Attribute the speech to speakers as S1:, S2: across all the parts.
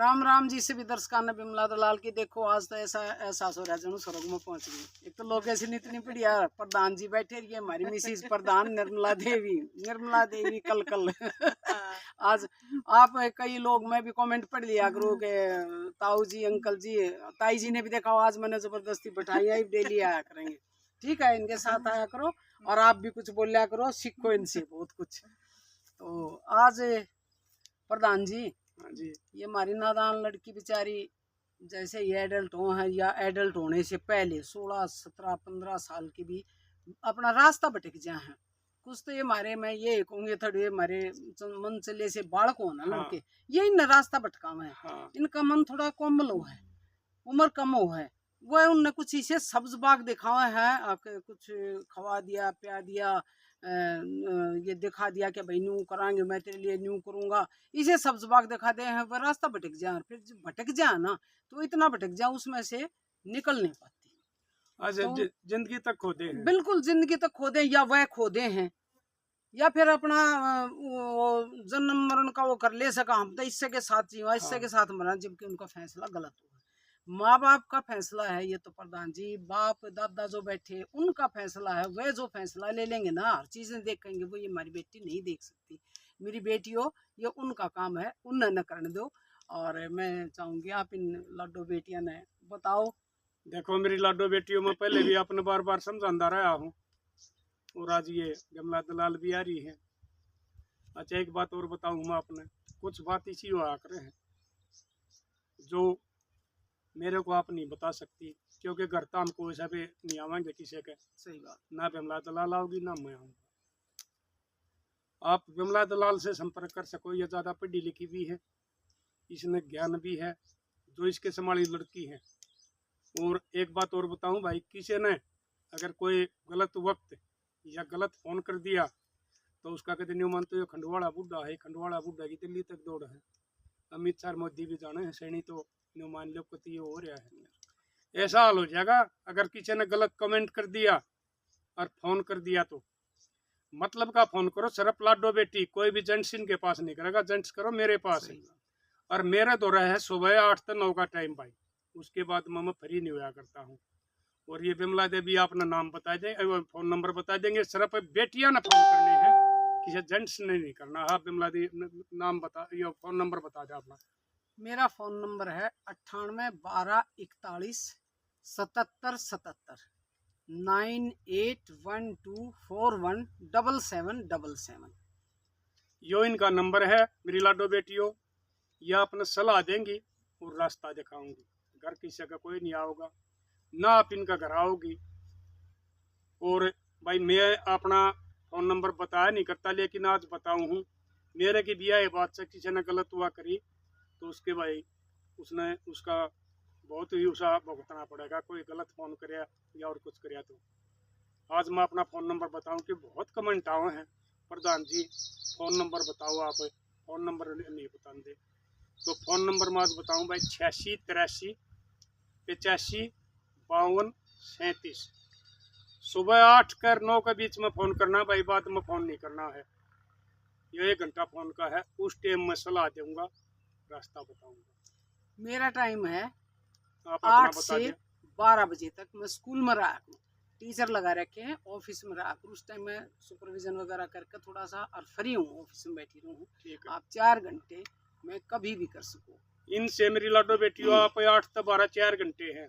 S1: राम राम जी से भी दर्शकान ने बिमला दलाल की देखो आज तो ऐसा एहसास हो रहा है जरूर स्वर्ग में पहुंच गई। एक तो लोकेशन इतनी बढ़िया, प्रधान जी बैठे रही है, हमारी मिसिज प्रधान निर्मला देवी कल कल आज आप कई लोग, मैं भी कमेंट पढ़ लिया करो के ताऊ जी अंकल जी ताई जी ने भी देखा आज मैंने जबरदस्ती बैठाई है, डेली आया करेंगे। ठीक है, इनके साथ आया करो और आप भी कुछ बोलिया करो, सीखो इनसे बहुत कुछ। तो आज प्रधान जी,
S2: हाँ जी,
S1: ये हमारी नादान लड़की बेचारी जैसे ये एडल्ट हो है या एडल्ट होने से पहले 16 17 15 साल की भी अपना रास्ता भटक जा है। कुछ तो ये हमारे, मैं ये कहूँगे थोड़े हमारे मन चले से बालक हो ना लड़के, ये इन रास्ता भटका हुआ है। इनका मन थोड़ा कोमल हो है, उम्र कम हो है, वो उनने कुछ इसे सब्ज बाग दिखावा है, कुछ खवा दिया प्या दिया, ये दिखा दिया कि भाई न्यू करांगे, मैं तेरे लिए न्यू करूंगा, इसे सब्ज बाग दिखा दे हैं, वह रास्ता भटक जाए। फिर जब भटक जाए ना तो इतना भटक जाए उसमें से निकल नहीं पाती।
S2: तो जिंदगी तक खोदे हैं,
S1: बिल्कुल जिंदगी तक खोदे, या वह खोदे हैं या फिर अपना जन्म मरण का वो कर ले सका, हम तो इससे के साथ जीवा इससे के साथ मरा, जबकि उनका फैसला गलत हुआ। माँ बाप का फैसला है ये तो प्रधान जी, बाप दादा जो बैठे उनका फैसला है, वह जो फैसला ले लेंगे ना, हर चीजें देखेंगे, वो ये हमारी बेटी नहीं देख सकती, मेरी बेटी हो, ये उनका काम है, उन्हें न करने दो। और मैं चाहूंगी आप इन लाडो बेटियां ने बताओ।
S2: देखो मेरी लाडो बेटियों में पहले भी आपने बार बार समझाता रहा हूँ, और आज ये बिमला दलाल भी आ रही है। अच्छा एक बात और बताऊँ मैं आपने, कुछ बात इसी हुआ करे हैं जो मेरे को आप नहीं बता सकती, क्योंकि घर तो हमको वैसा भी नहीं आवेंगे किसी के।
S1: सही बात,
S2: ना बिमला दलाल आओगी ना मैं आऊँगा। आप बिमला दलाल से संपर्क कर सको, ये ज़्यादा पढ़ी लिखी भी है, इसने ज्ञान भी है, जो इसके संभाली लड़की है। और एक बात और बताऊं भाई, किसी ने अगर कोई गलत वक्त या गलत फोन कर दिया तो उसका कहते न्यू मानते हो खंडवाड़ा बुढ़ा है, खंडवाड़ा बुढ़ा की दिल्ली तक दौड़ है, अमित शाह मोदी भी जाने हैं सैनी, तो न्यू मान लो कति हो रहा है। ऐसा हाल हो जाएगा अगर किसी ने गलत कमेंट कर दिया और फोन कर दिया तो मतलब का फोन करो, सिर्फ लाडो बेटी, कोई भी जेंट्स इनके पास नहीं करेगा, जेंट्स करो मेरे पास है। और मेरा दौरा है सुबह 8 से 9 का टाइम भाई, उसके बाद मैं फ्री नहीं हुआ करता हूँ। और ये बिमला देवी अपना नाम बता दें, फोन नंबर बता देंगे, सिर्फ बेटियां ना फोन करने हैं, किसी जेंट्स ने नहीं करना। हाँ बिमला देवी नाम बता, ये फोन नंबर बता दे अपना।
S1: मेरा फोन नंबर है 98 12 41 77 77 9812417777।
S2: यो इनका नंबर है मेरी लाडो बेटियों, यह अपने सलाह देंगी और रास्ता दिखाऊंगी। घर किसी का कोई नहीं आओगा, ना आप इनका घर आओगी। और भाई मैं अपना फोन नंबर बताया नहीं करता, लेकिन आज बताऊँ हूँ, मेरे की बिया ये बात से किसी ने गलत हुआ करी तो उसके भाई उसने उसका बहुत ही उसा भुगतना पड़ेगा, कोई गलत फ़ोन करे या और कुछ करे तो। आज मैं अपना फ़ोन नंबर बताऊं कि बहुत कमेंट आए हैं, प्रधान जी फ़ोन नंबर बताओ, आप फ़ोन नंबर नहीं बताते, तो फ़ोन नंबर मैं आज बताऊं भाई 86 83 85 52 37। सुबह 8 कर 9 के बीच में फ़ोन करना भाई, बाद में फ़ोन नहीं करना है। ये 1 घंटा फ़ोन का है, उस टाइम में सलाह दूंगा, रास्ता बताऊंगा।
S1: मेरा टाइम है
S2: आप
S1: 8 से 12 बजे तक, मैं स्कूल में रहा करूँ, टीचर लगा रखे हैं, ऑफिस में रहा करूँ, उस टाइम मैं सुपरविजन वगैरह करके थोड़ा सा और फ्री हूँ, ऑफिस में बैठी रहूँ। आप 4 घंटे मैं कभी भी कर सकूँ।
S2: इनसे मेरी लाडो बेटियों आप 8 से 12 4 घंटे हैं,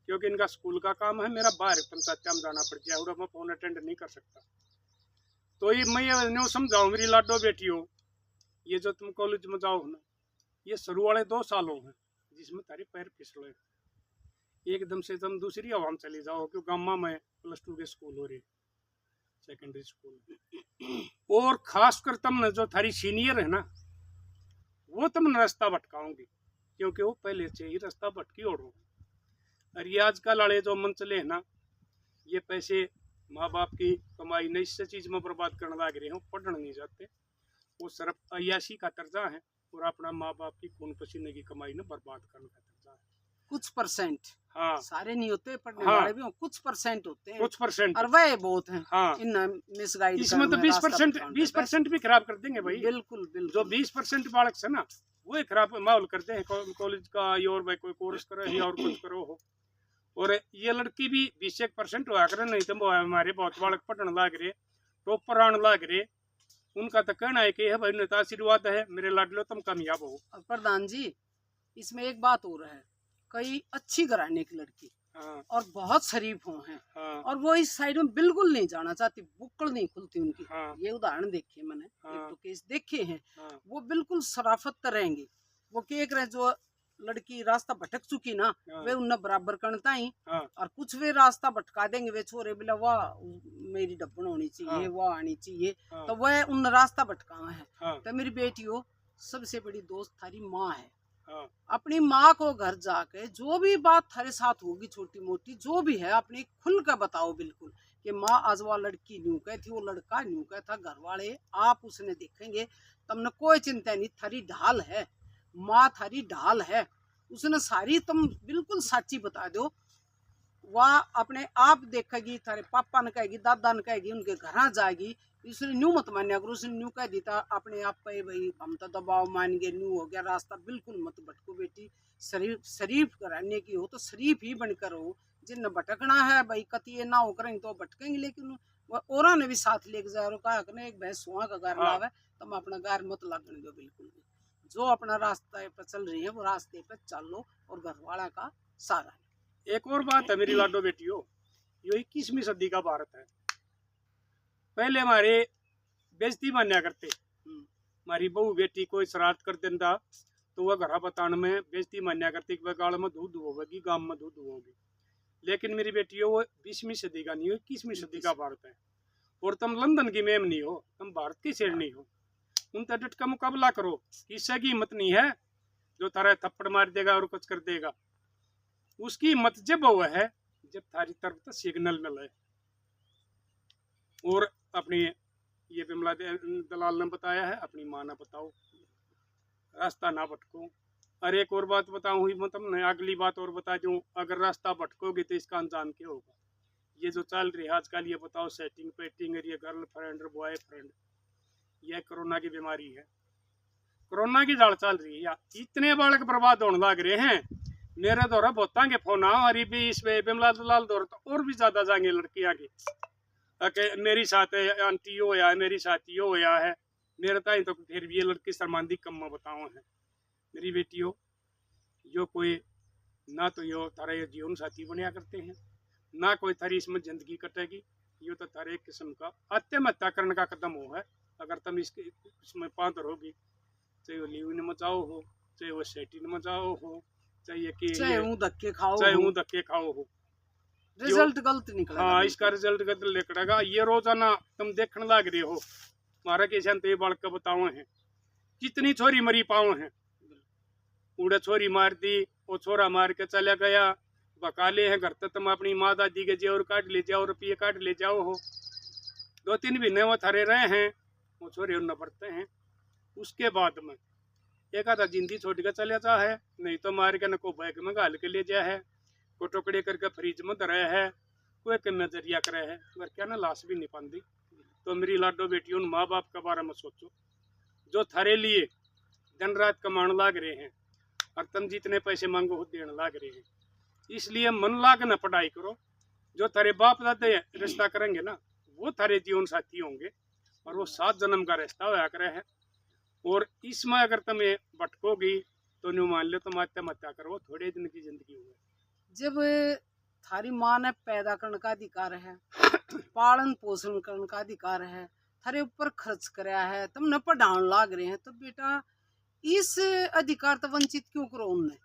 S2: क्योंकि इनका स्कूल का काम है, मेरा बाहर पंचायत में जाना पड़ गया और मैं फोन अटेंड नहीं कर सकता। तो ये मैं ये समझाऊँ मेरी लाडो बेटियों, ये जो तुम कॉलेज में जाओ ना, ये शुरू वाले 2 सालों हैं जिसमें तारी पैर फिसले, एकदम से तुम दूसरी हवा में चली जाओ, क्योंकि गाँव में +2 के स्कूल हो रहे, सेकेंडरी स्कूल। और खासकर तुमने जो थारी सीनियर है ना, वो तुमने रास्ता भटकाओगी, क्योंकि वो पहले से ही रास्ता भटकी और और ये आजकल वाले जो मन चले है ना, ये पैसे माँ बाप की कमाई नहीं इस चीज में बर्बाद करने लग रहे हो, पढ़ने नहीं जाते, वो सिर्फ अयाशी का तर्जा है और अपना माँ बाप की खून पसीने की कमाई ने बर्बाद करने का तर्जा है।
S1: कुछ परसेंट,
S2: हाँ
S1: सारे नहीं होते पढ़ने
S2: हाँ।
S1: वाले भी कुछ परसेंट होते हैं,
S2: कुछ परसेंट,
S1: और वह बहुत हैं
S2: हाँ
S1: इन मिसगाइड
S2: इसमें तो 20% भी खराब कर देंगे भाई।
S1: बिल्कुल
S2: जो
S1: बिल्कुल
S2: 20% बालक से ना वो ही खराब माहौल करते हैं कॉलेज का, ये और भाई कोई कोर्स करो या और कुछ करो हो। और ये लड़की भी 20% हुआ करे, नहीं तो हमारे बहुत बालक पढ़ने लाग रहे, टॉपर आने लाग रहे, उनका तो कहना है कि भाई नेता आशीर्वाद है मेरे लाडलो तुम कामयाब हो।
S1: और प्रधान जी इसमें एक बात और है, कई अच्छी घराने की लड़की
S2: हाँ
S1: और बहुत शरीफ हो हैं,
S2: हाँ
S1: और वो इस साइड में बिल्कुल नहीं जाना चाहती, बुक्कड़ नहीं खुलती उनकी।
S2: हाँ
S1: ये उदाहरण देखे मैंने,
S2: हाँ
S1: एक दो केस देखे हैं।
S2: हाँ
S1: वो बिल्कुल शराफत तर रहेंगे, वो केक रहे जो लड़की रास्ता भटक चुकी ना
S2: हाँ
S1: वे उन्हें बराबर करता ही,
S2: हाँ
S1: और कुछ वे रास्ता भटका देंगे वे छोरे बिला वाह मेरी डब्बन होनी चाहिए,
S2: हाँ
S1: वाह आनी चाहिए,
S2: हाँ
S1: तो वह उन रास्ता भटकावा है।
S2: हाँ
S1: तो मेरी बेटी हो, सबसे बड़ी दोस्त थारी माँ है।
S2: हाँ
S1: अपनी माँ को घर जाके जो भी बात थारे साथ होगी छोटी मोटी जो भी है अपनी खुल कर बताओ बिल्कुल, कि माँ आज वो लड़की न्यू कह थी, वो लड़का न्यू कह था, घर वाले आप उसने देखेंगे, तुमने कोई चिंता नहीं, थारी ढाल है माँ, थारी ढाल है, उसने सारी तुम बिल्कुल साची बता दो। वह अपने आप देखेगी, थारे पापा ने कहेगी, दादा ने कहेगी, उनके घर जाएगी, इसने न्यू मत मान्या अगर उसने न्यू कह देता अपने आप पे भाई हम तो दबाव मान गए, न्यू हो गया रास्ता, बिल्कुल मत भटको बेटी, शरीफ शरीफ कराने की हो तो शरीफ ही बनकर हो, जिन भटकना है भाई कतिये ना हो करेंगे तो भटकेंगे, लेकिन और ने भी साथ लेके जा रहा कहा कि एक भैंस सुहा का गार लावे तुम अपना गार मत लगने दो, बिल्कुल भी जो अपना रास्ता पे चल रही है वो रास्ते पे चल लो और घर वाला का सारा।
S2: एक और बात है मेरी लाडो बेटियों, ये 21वीं सदी का भारत है। पहले हमारे बेइज्जती मान्या करते, हमारी बहू बेटी कोई शरारत कर देता तो वह घर बताने में बेइज्जती मान्या करती कि वह गाड़ में दूध होगी, गांव में दूध होगी। लेकिन मेरी बेटियों वो 20वीं सदी का नहीं हो, 21वीं सदी का भारत है। और तुम लंदन की मेम नहीं हो, तुम भारत की शेरनी हो। उन डट का मुकाबला करो, किसी की हिम्मत नहीं है जो थारा थप्पड़ मार देगा और कुछ कर देगा। उसकी हिम्मत जब वो है जब थारी तरफ तो सिग्नल मिले। और अपनी ये बिमला दलाल ने बताया है, अपनी माँ ने बताओ, रास्ता ना भटको। और एक और बात बताऊँ हुई मतलब मैं अगली बात और बता दूँ, अगर रास्ता भटकोगे तो इसका अंजाम क्या होगा। ये जो चल रही है आजकल, ये बताओ सेटिंग पेटिंग, ये गर्लफ्रेंड बॉयफ्रेंड, यह कोरोना की बीमारी है, कोरोना की जड़ चल रही है। या इतने बालक बर्बाद होने लग रहे हैं। मेरे दौरा बहुतां के फोन हमारी भी इस बिमला दलाल दौर तो और भी ज्यादा जाएंगे लड़कियां की, मेरी साथ आंटी हो या मेरी साथी हो या है, मेरे ताई तो फिर भी ये लड़की शर्मांदी कम बताओ है। मेरी बेटियों जो कोई ना तो यो थारा ये जीवन साथी बनया करते हैं, ना कोई थारी इसमें जिंदगी कटेगी, यो तो थारे एक किस्म का आत्महत्या करने का कदम हो है। अगर तुम इसमें पात्र होगी, चाहे वो लीव में जाओ हो, चाहे वो सेटिंग में जाओ हो,
S1: चाहे ऊँ धक्के खाओ,
S2: चाहे ऊँ धक्के खाओ हो,
S1: रिजल्ट गलत निकलेगा।
S2: हाँ इसका रिजल्ट गलत निकलेगा। ये रोजाना तुम देखने लग रहे हो, हमारा किसान तो ये बालक का बताओ है कितनी छोरी मरी पाओ है, उड़े छोरी मार दी, वो छोरा मार के चला गया, बकाले हैं घर तक तुम अपनी माँ दादी के जेवर काट ले जाओ, रुपये काट ले जाओ हो, 2-3 महीने वो थरे रहे हैं, वो छोरे उन पड़ते हैं। उसके बाद में एक आधा जिंदगी छोड़ के चले जा है, नहीं तो मार के न को बैग में गाल के ले जाए है, को टुकड़े करके फ्रिज में धरे है, कोई के नजरिया करे है, मगर क्या ना लाश भी नहीं पाती। तो मेरी लाडो बेटियों उन माँ बाप के बारे में सोचो जो थारे लिए दिन रात कमाने लाग रहे हैं, और तुम जितने पैसे मांगो वो देने लाग रहे हैं। इसलिए मन लाग न पढ़ाई करो, जो थारे बाप दादे रिश्ता करेंगे ना वो थारे जीवन साथी होंगे, और वो 7 जन्म का रिश्ता होया करे है। और इसमें अगर तुम्हें भटकोगी तो न्यू मान लो तुम आत्महत्या करो, थोड़े दिन की जिंदगी हुई।
S1: जब थारी माँ ने पैदा करने का अधिकार है, पालन पोषण करने का अधिकार है, थारे ऊपर खर्च कराया है, तुमने पढ़ाने लाग रहे हैं, तो बेटा इस अधिकार तो वंचित क्यों करो उनने।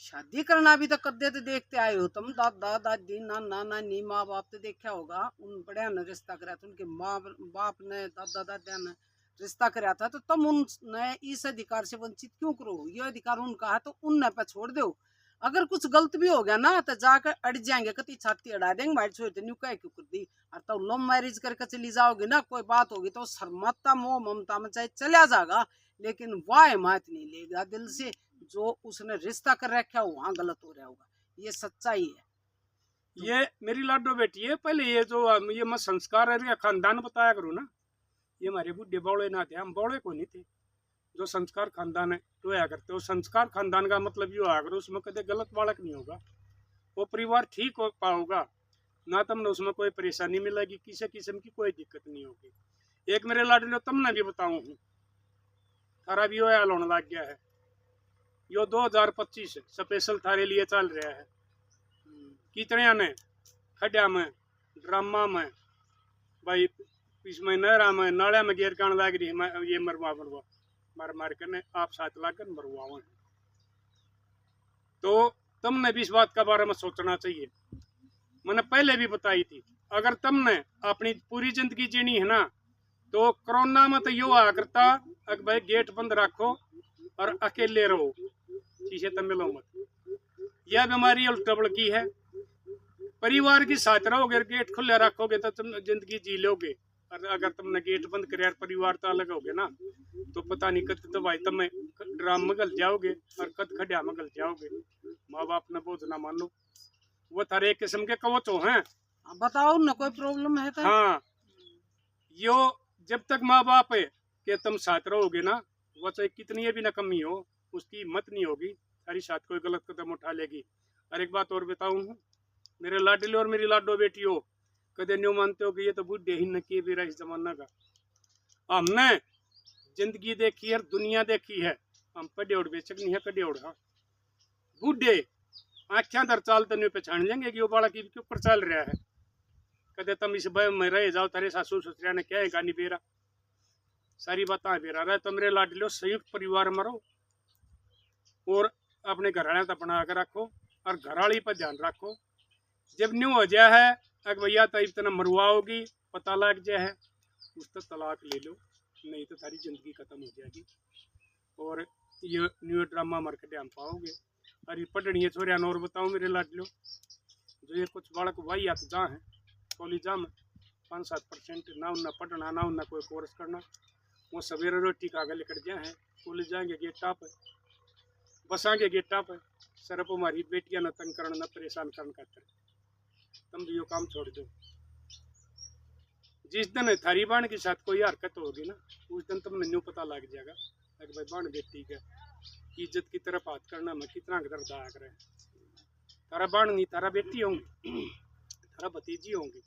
S1: शादी करना भी तो कद्दे तो देखते आए हो तुम, दादा दादी नाना नानी माँ बाप तो देखा होगा, उन बड़े ने रिश्ता कराया था, उनके माँ बाप ने दादा दादा ने रिश्ता कराया था, तो तुम उनने इस अधिकार से वंचित क्यों करो। ये अधिकार उनका है तो उनने पे छोड़ दो। अगर कुछ गलत भी हो गया ना तो जाकर अड़ जाएंगे, कति छाती अड़ा देंगे, माइट छोड़ न्यू कह क्यों कर दी। और तो लव मैरिज करके चली जाओगी ना, कोई बात होगी तो शर्माता मोह ममता में चाहे चला जाएगा, लेकिन वाह हिमायत नहीं लेगा दिल से। जो उसने रिश्ता कर रखा है वहाँ गलत हो रहा होगा, ये सच्चाई है।
S2: ये मेरी लाडो बेटी है, पहले ये जो ये मैं संस्कार है खानदान बताया करूँ ना, ये हमारे बुढ़े बौड़े ना थे, हम बौड़े को नहीं थे। जो संस्कार खानदान है तो या करते हो, संस्कार खानदान का मतलब ये होगा उसमें कभी गलत बालक नहीं होगा, वो परिवार ठीक हो पाओगा ना, तुमने उसमें कोई परेशानी मिलेगी, किसी किस्म की कोई दिक्कत नहीं होगी। एक मेरे लाडले तुमने भी बताऊँ हूँ, थारा भी हाल होने लग गया है, यो 2025 स्पेशल थारे लिए चल रहा है। कितने ने खड्डा में, ड्रामा में, भाई इसमें नहरा में, नाले में गिर कर लग रही, ये मरवा मार मार कर आप साथ लाकर मरवाओ हैं। तो तुमने भी इस बात के बारे में सोचना चाहिए। मैंने पहले भी बताई थी, अगर तुमने अपनी पूरी जिंदगी जीनी है ना, तो कोरोना में तो यो आ करता अगर भाई गेट बंद रखो और अकेले रहो, किसी से मिलो मत। यह बीमारी उल्टा की है, परिवार के साथ रहोगे, गेट खुले रखोगे तो तुम जिंदगी जी लोगे, और अगर तुमने गेट बंद कर परिवार तो अलग होगे ना, तो पता नहीं कद तो भाई तुम ड्राम में गल जाओगे और कद खड्डा में गल जाओगे। माँ बाप ने बोझ ना मानो, वो थारे एक किस्म के कवच हैं।
S1: बताओ ना, कोई प्रॉब्लम है तो?
S2: हाँ, यो जब तक माँ बाप है कि तुम साथ रहोगे ना, वो चाहे कितनी भी ना कमी हो, उसकी हिम्मत नहीं होगी सारी साथ कोई गलत कदम उठा लेगी। और एक बात और बताऊँ, मेरे लाडले और मेरी लाडो बेटी हो, कदे न्यू मानते हो कि ये तो बुढ़े ही न किए भी रहा इस जमाना का। हमने जिंदगी देखी है, दुनिया देखी है, हम पढ़े उड़ बेचक नहीं है, कड़े उड़। हाँ, बुढ़े आख्या दर चाल तो नहीं पहचान लेंगे कि वो बाड़ा के ऊपर चल रहा है। कदे तुम इस भय में रह जाओ, तेरे सासू ससुरिया ने क्या है गानी बेरा, सारी बातें बेरा रहा। तो मेरे लाडलो संयुक्त परिवार में रहो और अपने घर वाले तो बना कर रखो और घरवाली पर ध्यान रखो। जब न्यू हो जाए है अगर भैया तो इतना मरवाओगी, पता लग जाए है, उस तो तलाक ले लो, नहीं तो सारी जिंदगी खत्म हो जाएगी और ये न्यू ड्रामा मर के हम पाओगे। और ये पढ़नी है छोरिया और बताऊँ मेरे लाडलो, जो ये कुछ बालक वही आते जहाँ है कॉलेजा में 5-7% ना उन्ना पढ़ना ना उन्ना कोई कोर्स करना, वो सवेरे रोटी का आगे लेकर जाए हैं, कॉलेज जाएंगे गेट टाप है, बस आगे गेट टाप है, सर को हमारी बेटियां न तंग करना न परेशान करना करते, तुम भी यो काम छोड़ दो। जिस दिन थारी बाण के साथ कोई हरकत होगी ना, उस दिन तुमने न्यू पता लग जाएगा कि भाई बाण बेटी का इज्जत की तरफ हाथ करना में कितना दर्द आया करे। तारा बाण नहीं, तारा बेटी होंगी, तारा भतीजी होंगी।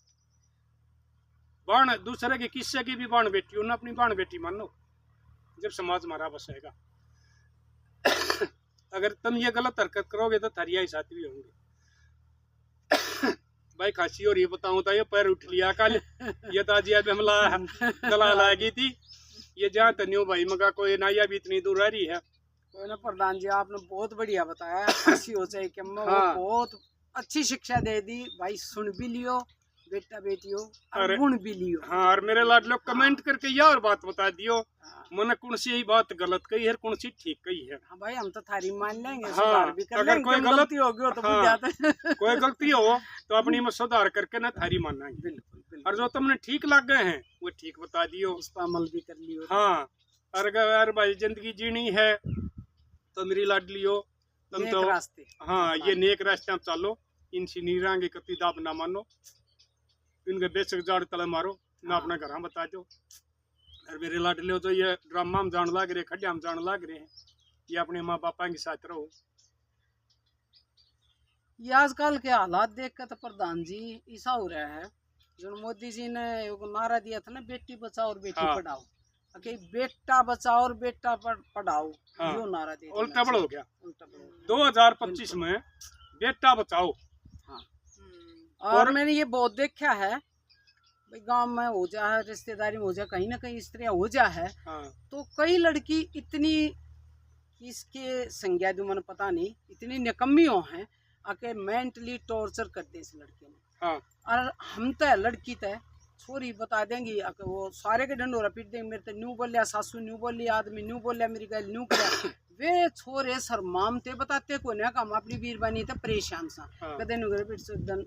S2: बाण दूसरे के किस्से की भी बाण बेटी हो ना, अपनी बाण बेटी मानो, जब समाज हमारा बसेगा। अगर तुम ये गलत हरकत करोगे तो थारिया ही साथ भी होंगे। भाई खांसी और ये बताऊं तो ये पैर उठ लिया कल, ये तो आज हमला गला लगी थी, ये जहाँ तन्यू भाई मगा कोई नाया भी इतनी दूर आ रही है।
S1: कोई ना प्रधान जी, आपने बहुत बढ़िया बताया, खांसी हो जाए कि
S2: हाँ।
S1: बहुत अच्छी शिक्षा दे दी भाई, सुन भी लियो बेटा बेटियों और
S2: अरे
S1: गुण भी लियो।
S2: हाँ, और मेरे लाडलो कमेंट करके यार बात बता दियो,
S1: हाँ।
S2: मैंने कौन सी यही बात गलत कही है, कौन सी ठीक कही है।
S1: हाँ भाई, हम तो थारी मान लेंगे,
S2: हाँ,
S1: सुधार भी कर
S2: अगर
S1: लेंगे,
S2: कोई
S1: गलती होगी हो तो
S2: हाँ,
S1: भूल जाते।
S2: कोई गलती हो तो अपनी में सुधार करके ना थारी मानेंगे।
S1: बिल्कुल बिल्कुल।
S2: और जो तुमने ठीक लग गए हैं वो ठीक बता दियो,
S1: उस पर अमल भी कर लियो।
S2: हाँ। और अगर भाई जिंदगी जीनी है तो मेरी लाडली हो, तुम
S1: नेक
S2: तो
S1: रास्ते,
S2: हाँ ये नेक रास्ते में चलो, इनसे नीरांगे कति दाब ना मानो, इनके बेचक जाड़ तले मारो ना, अपना घर बता दो। और मेरे लाडले हो तो ये ड्रामा में जान लग रहे, खड्डा में जान लग रहे हैं, ये अपने माँ बापा के साथ रहो।
S1: ये आजकल के हालात देख कर तो प्रधान जी ऐसा हो रहा है, जो मोदी जी ने नारा दिया था ना, बेटी बचाओ और बेटी
S2: हाँ।
S1: पढ़ाओ, बेटा बचाओ और बेटा पढ़ाओ,
S2: हाँ।
S1: जो नारा दे
S2: उल्टा बड़ हो गया,
S1: उल्टा बड़ हो गया।
S2: 2025 में बेटा बचाओ।
S1: हाँ। और मैंने ये बहुत देखा है भाई, गांव में हो जा है, रिश्तेदारी में हो जा, कहीं ना कहीं इस तरह हो जा है।
S2: हाँ।
S1: तो कई लड़की इतनी इसके संज्ञा जो मैंने पता नहीं, इतनी निकम्मियों हैं आके मेंटली टॉर्चर करते इस लड़के में।
S2: हाँ।
S1: और हम तो लड़की तो छोरी बता देंगी, वो सारे के डंडोरा पीट देंगे, मेरे तो न्यू बोलिया सासू, न्यू बोली आदमी, न्यू बोलिया मेरी गल, न्यू किया वे छोरे सर मामते बताते को ना काम अपनी बीरबानी तो परेशान सा।
S2: हाँ।
S1: कदे नुगर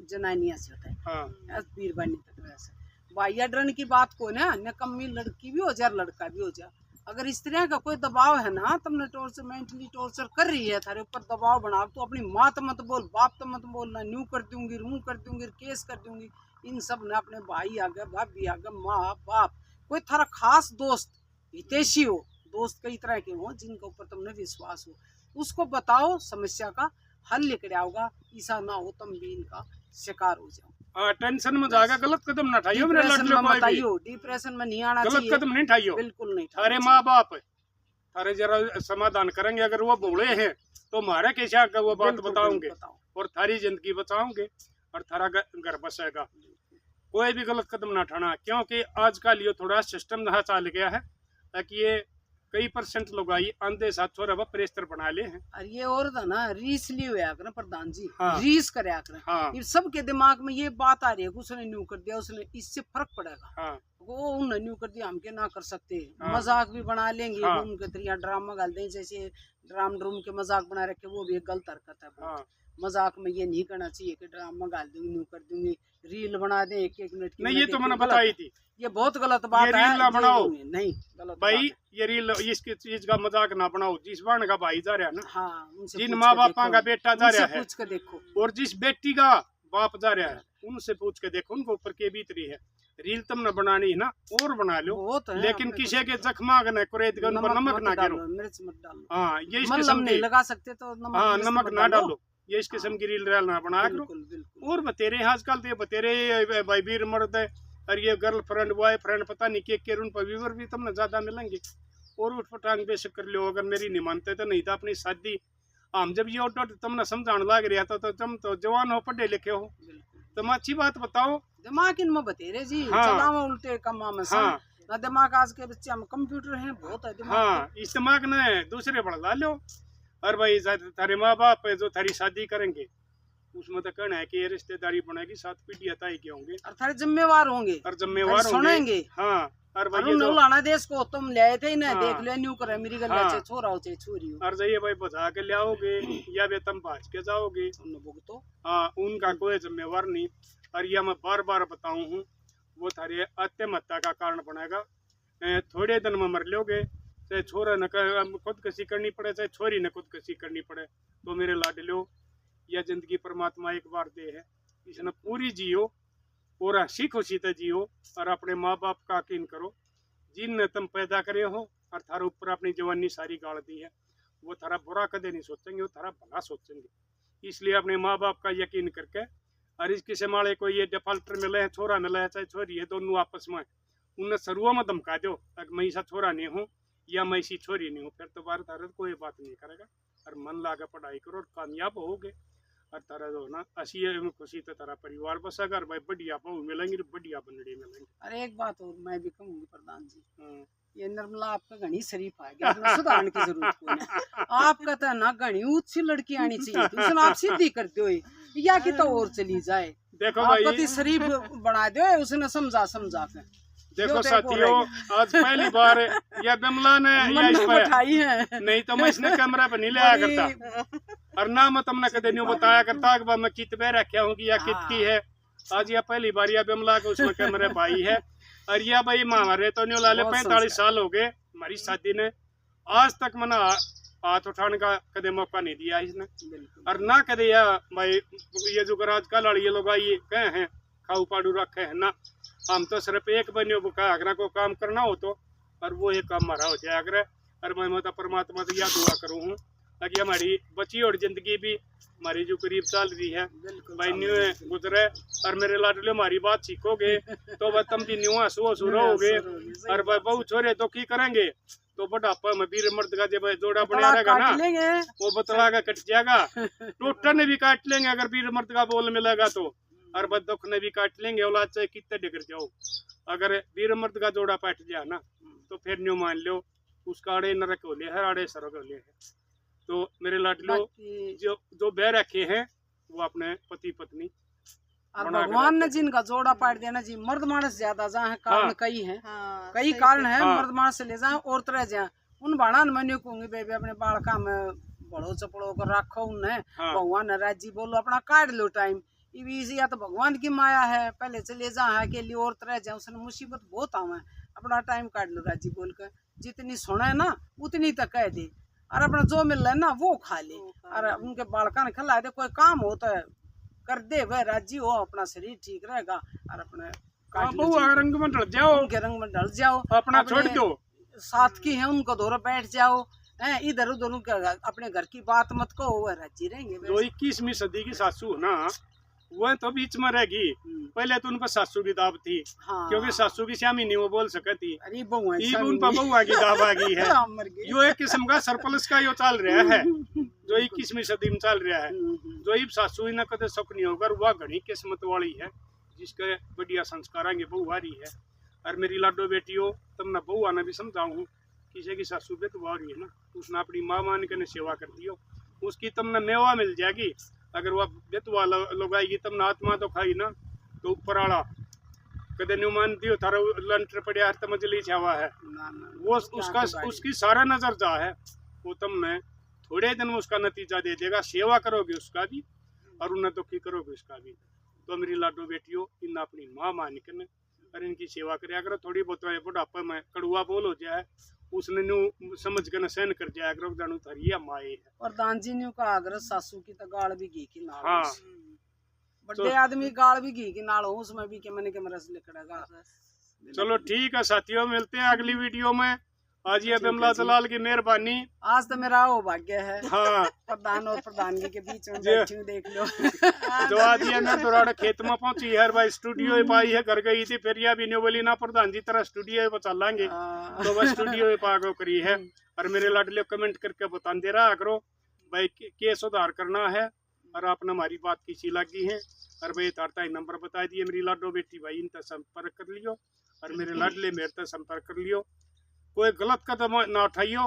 S1: जनानिया से होता है।
S2: हाँ।
S1: बीरबानी तक वैसे भाइया डरन की बात को ना, निकम्मी लड़की भी हो जा लड़का भी हो जा, अगर स्त्रियां का कोई दबाव है ना, तुमने टॉर्चर मेंटली टॉर्चर कर रही है, थारे ऊपर दबाव बना, तो अपनी माँ तो मत बोल, बाप तो मत बोल, ना न्यू कर दूंगी, रू कर दूंगी, केस कर दूंगी। इन सब ने अपने भाई आ गए, भाभी आ गए, माँ बाप, कोई थारा खास दोस्त हितैषी हो, दोस्त कई तरह के हो जिनके ऊपर तुमने विश्वास हो, उसको बताओ, समस्या का हल लेकर आओगा। ऐसा ना हो तुम भी इनका शिकार हो जाओ।
S2: टेंशन में जाएगा, गलत कदम ना उठाइयो मेरे लाडले, कोई भी
S1: डिप्रेशन में नहीं आना
S2: गलत
S1: चाहिए,
S2: कदम नहीं उठाइयो,
S1: बिल्कुल नहीं।
S2: थारे माँ बाप थारे जरा समाधान करेंगे, अगर वो बोले हैं तो हमारे कैसे आकर वो बात बताओगे और थारी जिंदगी बचाओगे और थारा घर बसेगा। कोई भी गलत कदम ना उठाना, क्योंकि आजकल ये थोड़ा सिस्टम जहाँ चल गया है ताकि ये कई % लोग आई अंधे साथ छोरा प्रेस्तर बना ले हैं।
S1: और ये और था ना, रीस ली हुआ कर प्रधान जी,
S2: हाँ।
S1: रीस करे कर,
S2: हाँ।
S1: ये सबके दिमाग में ये बात आ रही है, उसने न्यू कर दिया, उसने, इससे फर्क पड़ेगा।
S2: हाँ।
S1: वो उन्हें न्यू कर दिया, हम के ना कर सकते।
S2: हाँ।
S1: मजाक भी बना लेंगे,
S2: हाँ।
S1: उनके तरिया ड्रामा डाल दें, जैसे ड्रूम के मजाक बना रखे, वो भी एक गलत हरकत है।
S2: हाँ।
S1: मजाक में ये नहीं करना चाहिए कि ड्रामा डाल दूंगी, न्यू कर दूंगी, रील बना दें 1-1 मिनट की।
S2: नहीं, ये तो मैंने बताई थी,
S1: ये बहुत गलत बात है।
S2: रील ना बनाओ,
S1: नहीं गलत
S2: भाई ये रील इसकी चीज का मजाक ना बनाओ। जिस बहन का भाई जा रहा है ना,
S1: हाँ, उनसे
S2: जिन
S1: पूछ
S2: माँ
S1: के
S2: बापा
S1: देखो,
S2: का बेटा जा रहा है,
S1: पूछ के देखो,
S2: और जिस बेटी का बाप जा रहा है, उनसे पूछ के देखो उनको ऊपर के बीत रही है। रील तुमने बनानी है ना, और बना लो, लेकिन किसी के जख्मा न कुरेद के उन पर नमक ना गिरो,
S1: मिर्च मत डालो।
S2: हाँ, ये इस
S1: मल्लम
S2: किस्म
S1: नहीं
S2: की,
S1: लगा सकते तो
S2: हाँ, नमक ना डालो, ये इस किस्म की रील ना बनाया करो।
S1: बिल्कुल, बिल्कुल।
S2: और बतेरे आजकल तो बतेरे भाई वीर मर्द है, और ये गर्लफ्रेंड बॉयफ्रेंड पता नहीं के उन पर व्यूवर भी तुमने ज्यादा मिलेंगे, और उठ पटांग बेशक कर लो। अगर मेरी नहीं मानते तो नहीं तो अपनी शादी, हम जब ये ऑटो तुमने समझाने लग रहा था तो तुम तो जवान हो, पढ़े लिखे हो, तुम अच्छी बात बताओ।
S1: दिमाग इनमें बतेरे जी,
S2: हाँ।
S1: चलाओ उल्टे कमा में।
S2: हाँ।
S1: ना दिमाग, आज के बच्चे हम कंप्यूटर हैं, बहुत है दिमाग।
S2: हाँ, इस दिमाग ने दूसरे बढ़ा लो। और भाई थारे माँ बाप जो थारी शादी करेंगे, उसमें तो कहना है कि ये रिश्तेदारी बनेगी, 7 पीढ़ियां तय के होंगे,
S1: और थारे जिम्मेवार होंगे,
S2: और जिम्मेवार
S1: सुनेंगे।
S2: हाँ, और भाई
S1: जो लाना देश को तुम ले आए थे ना,
S2: हाँ।
S1: देख ले, न्यू करे मेरी गल,
S2: हाँ।
S1: छोरा हो चाहे छोरी हो,
S2: और जाइए भाई बजा के ले आओगे या वे तुम भाज के जाओगे,
S1: भुगतो।
S2: हाँ, उनका कोई जिम्मेवार नहीं। और यह मैं बार बार बताऊं हूँ, वो थारे आत्महत्या का कारण बनेगा। थोड़े दिन में मर लोगे, चाहे छोरा न खुदकशी करनी पड़े, चाहे छोरी न खुदकशी करनी पड़े, तो मेरे लाडलो, यह जिंदगी परमात्मा एक बार दे है, इसने पूरी जियो और हंसी खुशी से जियो, और अपने माँ बाप का यकीन करो, जिन तुम पैदा करे हो और थारे ऊपर अपनी जवानी सारी गाड़ दी है, वो थारा बुरा कदे नहीं सोचेंगे, वो थारा भला सोचेंगे। इसलिए अपने माँ बाप का यकीन करके, और इसके से माले कोई ये डिफाल्टर मिले है, छोरा मिला है चाहे छोरी है, दोनों आपस में उन्हें सरुआ में धमका दो, अगर मैं ऐसा छोरा नहीं हूँ या मैं ऐसी छोरी नहीं हूँ, फिर तो बार तारा कोई बात नहीं करेगा। और मन लाकर पढ़ाई करो और कामयाब होगे, और तारा जो ना असी खुशी तो तारा परिवार बसेगा, और भाई बढ़िया बहू मिलेंगे, बढ़िया बंदड़ी मिलेंगे।
S1: अरे एक बात और मैं भी कहूँगी प्रधान जी, ये निर्मला आपका घनी शरीफ आ गया, आपने सुधारने की जरूरत कोई नहीं। आपका तो ना घनी ऊंची लड़की आनी चाहिए, उसने आप सीधी कर दो या कि तो और चली जाए।
S2: देखो
S1: आपका
S2: भाई,
S1: तो शरीफ बना दो, उसने समझा के।
S2: देखो साथियों, आज पहली बार या बिमला ने या इस पे
S1: उठाई है,
S2: नहीं तो मैं इसने कैमरा पे नहीं लाया करता, और ना मैं तुमने कदे नहीं बताया करता कि मैं कित पे रखा हूँ या कित की है। आज यह पहली बार या बिमला के उसमें कैमरे पाई है। और यह भाई हमारे तो नहीं लाले 45 साल हो गए हमारी शादी ने, आज तक मैंने हाथ उठाने का कदे मौका नहीं दिया इसने, और ना कदे या भाई ये जो आजकल वाली ये लोग ये कहे हैं खाऊ पाड़ू रखे है ना, हम तो सिर्फ एक बनियो बुका अगर को काम करना हो तो, और वो एक काम हमारा हो जाए अगर। और मैं तो परमात्मा से यह दुआ करूँ हूँ ताकि हमारी बची और जिंदगी भी हमारी जो करीब चल रही है भाई न्यू गुजरे, और मेरे लाडले हमारी बात सीखोगे तो वह तुम भी न्यू हंसू हंसू रहोगे, और भाई बहु छोरे तो की करेंगे, तो बुढ़ापा में वीर मर्द का जब जोड़ा बना रहेगा ना, वो बतला का कट जाएगा, टोटल ने भी काट लेंगे अगर वीर मर्द का बोल मिलेगा तो, और बद दुख ने भी काट लेंगे, औलाद चाहे कितने डिगर जाओ, अगर वीर मर्द का जोड़ा बैठ जाए ना तो फिर न्यू मान लो उसका आड़े नरक होले है, आड़े सरक होले है। तो मेरे लाडलो, जो बह रखे हैं वो अपने पति पत्नी,
S1: और भगवान ने जिनका जोड़ा पाट दिया ना जी, मर्द मानस ज्यादा जहाँ है, कारण कई है, कई कारण है, मर्द मानस से ले जाए और तरह जाए, उन बाणा मैंने कहूंगी बेबी अपने बालका में बड़ो चपड़ो कर रखो उन्हें, भगवान ने राजी बोलो अपना काट लो टाइम, या तो भगवान की माया है, पहले चले जा अकेली और तरह जाए, उसने मुसीबत बहुत आवा है, अपना टाइम काट लो राजी बोल कर। जितनी सुने ना उतनी तक कह दे, और अपना जो मिल रहा है ना वो खा ले, और उनके बालका ने खिला दे। कोई काम होता है कर दे, वह राजी हो, अपना शरीर ठीक रहेगा, और अपने
S2: बहुआ रंग में ढल जाओ,
S1: उनके रंग में ढल जाओ,
S2: अपना छोड़ दो।
S1: साथ की है उनको दौरा बैठ जाओ, हैं इधर उधर अपने घर की बात मत कहो, वह राजी रहेंगे।
S2: जो 21वीं सदी की सासू है ना, वह तो बीच में रहेगी। पहले तो उन पर सासू की दाब थी,
S1: हाँ।
S2: क्योंकि सासू की श्यामी नहीं वो बोल सकती,
S1: अरे बहुआ
S2: उन पर बहुआ की दाब आ गई है। यो एक किस्म का सरप्लस का यो चल रहा है, जो 21वीं सदी में चल रहा है। जो इब सासू ना कदे सुख नहीं होगा, वह घनी किस्मत वाली है जिसके बढ़िया संस्कार आएंगे बहुआ रही है। और मेरी लाडो बेटियों, तुमने बहुआ ने भी समझाऊँ, किसी की सासू पे तो बहुआ रही है ना, उसने अपनी माँ मान के सेवा कर दियो, उसकी तुमने मेवा मिल जाएगी। अगर वह बेतवा लगाएगी तुमने आत्मा तो खाई ना, तो ऊपर आला कदे न्यू मान दियो थारा लंटर पड़िया हर मजली छावा है, वो उसकी सारा नजर जा है, वो तुमने थोड़े दिन में उसका नतीजा दे देगा। सेवा करोगे उसका भी और उन्हें दुखी करोगे उसका भी। तो मेरी लाडो बेटियों, इन अपनी माँ मान के और इनकी सेवा करे। अगर थोड़ी बहुत बुढ़ापे में कड़ुआ बोल हो जाए, उसने न्यू समझ के न सहन कर जाए, अगर जानू थरिया माए है।
S1: और दानजी न्यू का आग्रह सासू की तो गाड़ भी घी की नाल,
S2: हाँ,
S1: बड़े आदमी गाड़ भी घी की नाल हो, उसमें भी के मैंने के रस लिखड़ेगा।
S2: चलो ठीक है साथियों, मिलते हैं अगली वीडियो में। आज ये बिमला दलाल की मेहरबानी।
S1: आज तो मेरा वो भाग्य है,
S2: हाँ,
S1: प्रधान और प्रधानगी के बीच में बैठी हूँ, देख लो।
S2: जो आज ये मैं दोराड़ा खेत में पहुंची है भाई, स्टूडियो पाई है, घर गई थी, फिर यह भी नहीं बोली ना प्रधान जी तरह स्टूडियो पे चलाएंगे, तो बस स्टूडियो पागो करी है। और मेरे लाडले कमेंट करके बता दे रहा करो भाई के सुधार करना है, और आपने हमारी बात किसी लगी है। और भाई तारता नंबर बता दिए मेरी लाडो बेटी, भाई इन तक संपर्क कर लियो, और मेरे लाडले मेरे तक संपर्क कर लियो। कोई गलत कदम ना उठाइयो,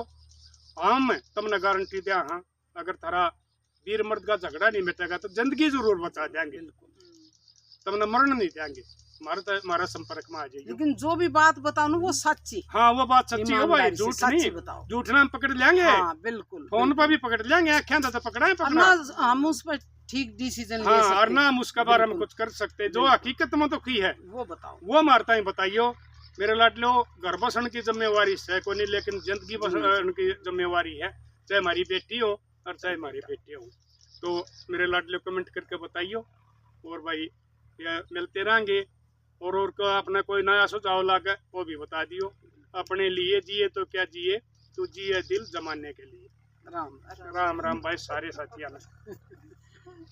S2: हम तुमने गारंटी दिया। हाँ, अगर थारा वीर मर्द का झगड़ा नहीं मिटेगा तो जिंदगी जरूर बचा देंगे, तुमने मरण नहीं देंगे। हमारा संपर्क में आ जाइए,
S1: लेकिन जो भी बात बताओ ना वो सच्ची।
S2: हाँ, वो बात सच्ची हो भाई, झूठ नहीं
S1: बताओ।
S2: झूठ ना हम पकड़ लेंगे।
S1: हाँ, बिल्कुल
S2: फोन पर भी पकड़ लेंगे, आख्या तो पकड़ा है पकड़ा,
S1: हम उस पर ठीक डिसीजन ले
S2: हाँ,
S1: सकते।
S2: और ना हम उसके बारे में कुछ कर सकते, जो हकीकत में तो की है
S1: वो बताओ,
S2: वो मारता ही बताइयो। मेरे लाडलो, घर बसन की जिम्मेवारी है कोई नहीं, लेकिन जिंदगी बसन की जिम्मेवारी है, चाहे हमारी बेटी हो और चाहे हमारी बेटी हो। तो मेरे लाडलो कमेंट करके बताइयो, और भाई ये मिलते रहेंगे। और को अपना कोई नया सुझाव लगे वो भी बता दियो। अपने लिए जिए तो क्या जिए, तो जिए दिल जमाने के लिए।
S1: राम
S2: राम राम भाई सारे साथियों।